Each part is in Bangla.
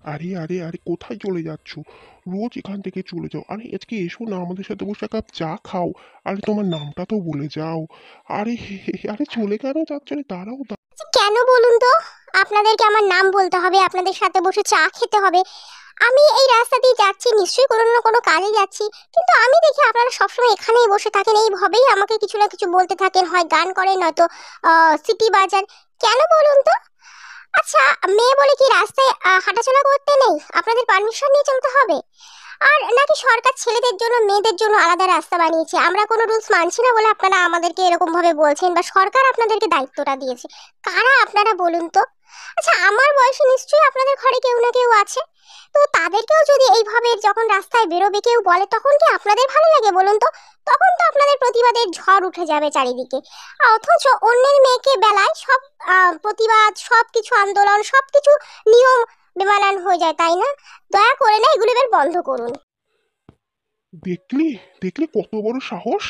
আরে আরে আরে, কোথায় চলে যাচ্ছ? রোজ এখান থেকে চলে যাও। আরে আজকে এসো না, আমাদের সাথে বসে এক কাপ চা খাও। আরে তোমার নামটা তো বলে যাও। আরে আরে চলে কেন যাচ্ছ? আরে দাঁড়াও কেন বলুন তো? আপনাদেরকে আমার নাম বলতে হবে, আপনাদের সাথে বসে চা খেতে হবে? আমি এই রাস্তা দিয়ে যাচ্ছি, নিশ্চয়ই কোনো না কোনো কাজে যাচ্ছি, কিন্তু আমি দেখি আপনারা সবসময় এখানেই বসে থাকেন, এইভাবেই আমাকে কিছু না কিছু বলতে থাকেন, হয় গান করেন নয়তো সিটি বাজান। কেন বলুন তো? আচ্ছা, মেয়ে বলে কি রাস্তায় হাঁটাচলা করতে নেই? আপনাদের পারমিশন নিয়ে চলতে হবে? আর নাকি সরকার ছেলেদের জন্য মেয়েদের জন্য আলাদা রাস্তা বানিয়েছে, আমরা কোনো রুলস মানছি না বলে আপনারা আমাদেরকে এরকম ভাবে বলছেন, বা সরকার আপনাদেরকে দায়িত্বটা দিয়েছে? কারা আপনারা বলুন তো? আচ্ছা, আমার বয়সে নিশ্চয়ই আপনাদের ঘরে কেউ না কেউ আছে, তো তাদেরকেও যদি এইভাবে যখন রাস্তায় বেরোবে কেউ বলে, তখন কি আপনাদের ভালো লাগে বলুন তো? তখন তো আপনাদের প্রতিবাদের ঝড় উঠে যাবে চারিদিকে। অথচ অন্যের মেয়েকে বেলায় সব প্রতিবাদ, সব কিছু আন্দোলন, সব কিছু নিয়ম বেমানান হয়ে যায়, তাই না? দয়া করে না, এগুলো এবার বন্ধ করুন। দেখলি? দেখলি কত বড় সাহস!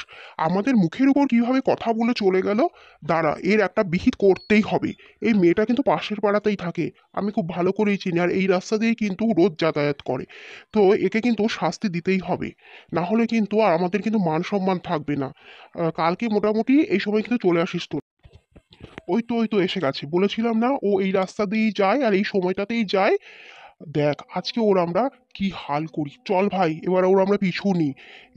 আমাদের মুখের উপর কিভাবে কথা বলে চলে গেল। দাঁড়া, এর একটা বিহিত করতেই হবে। এই মেয়েটা কিন্তু পাশের পাড়াতেই থাকে, আমি খুব ভালো করেই চিনি, আর এই রাস্তা দিয়ে কিন্তু রোজ যাতায়াত করে। তো একে কিন্তু শাস্তি দিতেই হবে, না হলে কিন্তু আর আমাদের কিন্তু মান সম্মান থাকবে না। কালকে মোটামুটি এই সময় কিন্তু চলে আসিস তো। ওই তো এসে গেছে, বলেছিলাম না ও এই রাস্তা দিয়েই যায় আর এই সময়টাতেই যায়। দেখ আজকে ওর আমরা কি হাল করি। চল ভাই, এবার ওর আমরা পিছু নিই।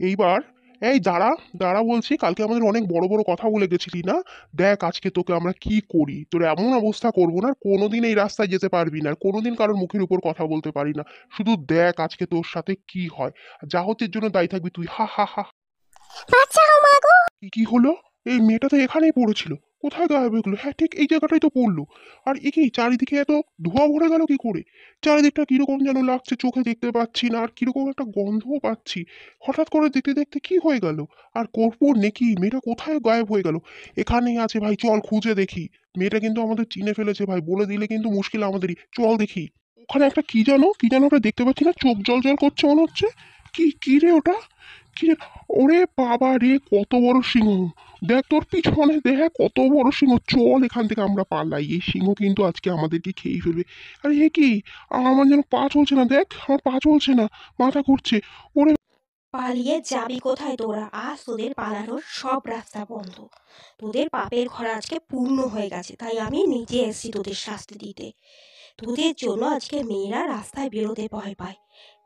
এইবার এই দাঁড়া, দাঁড়া বলছি, কালকে আমাদের অনেক বড় বড় কথা বলে গেছিলি না? দেখ আজকে তোকে আমরা কি করি। তোর এমন অবস্থা করবো না, কোনোদিন এই রাস্তায় যেতে পারবি না, আর কোনোদিন কারোর মুখের উপর কথা বলতে পারি না। শুধু দেখ আজকে তোর সাথে কি হয়। যা হচ্ছে জন্য দায়ী থাকবি তুই। হা হা হা। বাচ্চা মা গো! কি হলো? এই মেয়েটা তো এখানেই পড়েছিল, কোথায় গায়েব হয়ে গেলো? হ্যাঁ ঠিক এই জায়গাটাই তো পড়লো। আর এ কি চারিদিকে এত ধোঁয়া ভরে গেল কি করে? চারিদিকটা কিরকম যেন লাগছে, চোখে দেখতে পাচ্ছি না, আর কিরকম একটা গন্ধও পাচ্ছি। হঠাৎ করে দেখতে দেখতে কি হয়ে গেল? আর কর্পূর নেকি? মেয়েটা কোথায় গায়েব হয়ে গেল? এখানেই আছে ভাই, চল খুঁজে দেখি। মেয়েটা কিন্তু আমাদের চিনে ফেলেছে ভাই, বলে দিলে কিন্তু মুশকিল আমাদেরই। চল দেখি। ওখানে একটা কি যেন ওটা দেখতে পাচ্ছি না, চোখ জল জল করছে মনে হচ্ছে। কি কি রে ওটা? কি রে? ওরে বাবা রে, কত বড় সিংহ! দেখ তোর পিছনে, দেখ কত বড় সিংহ! চল এখান থেকে আমরা পালাই, এই সিংহ কিন্তু আজকে আমাদেরকে খেয়ে ফেলবে। আরে এ কি? আমার যেন পা চলছে না, দেখ আমার পা চলছে না, মাথা ঘুরছে। ওরে পালিয়ে যাবি কোথায় তোরা? আজ তোদের পালানোর সব রাস্তা বন্ধ। তোদের পাপের ঘর আজকে পূর্ণ হয়ে গেছে, তাই আমি নিজে এসেছি তোদের শাস্তি দিতে। তোদের জন্য আজকে মেয়েরা রাস্তায় বেরোতে ভয় পায়,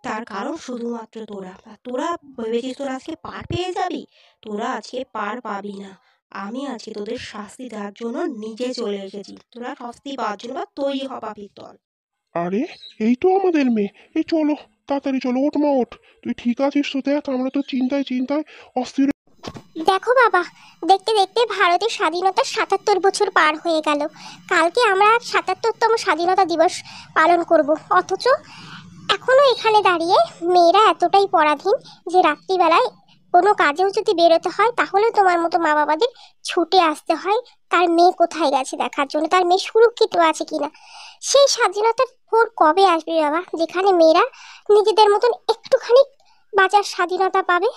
তার কারণ শুধুমাত্র তোরা। আর তোরা ভেবেছিস তোরা আজকে পার পেয়ে যাবি? তোরা আজকে পার পাবি না। আমি আজকে তোদের শাস্তি দেওয়ার জন্য নিজে চলে এসেছি। তোরা শাস্তি পাওয়ার জন্য বা তৈরি হ পাপির দল। আরে, এই তো আমাদের মেয়ে। এই চলো, তাড়াতাড়ি চলো, ওঠ মা ওঠ। তুই ঠিক আছিস তো? দেখ আমরা তো চিন্তায় চিন্তায় অস্থির। দেখো বাবা, দেখতে দেখতে ভারতের স্বাধীনতার ৭৭ বছর পার হয়ে গেল। কালকে আমরা ৭৭তম স্বাধীনতা দিবস পালন করব, অথচ এখনো এখানে দাঁড়িয়ে মেয়েরা এতটাই পরাধীন যে রাত্রিবেলায় কোনো কাজেও যদি বেরোতে হয়, তাহলে তোমার মতো মা বাবাদের ছুটে আসতে হয় তার মেয়ে কোথায় গেছে দেখার জন্য, তার মেয়ে সুরক্ষিত আছে কিনা। সেই স্বাধীনতার ভোর কবে আসবে বাবা, যেখানে মেয়েরা নিজেদের মতন একটুখানি বাঁচার স্বাধীনতা পাবে?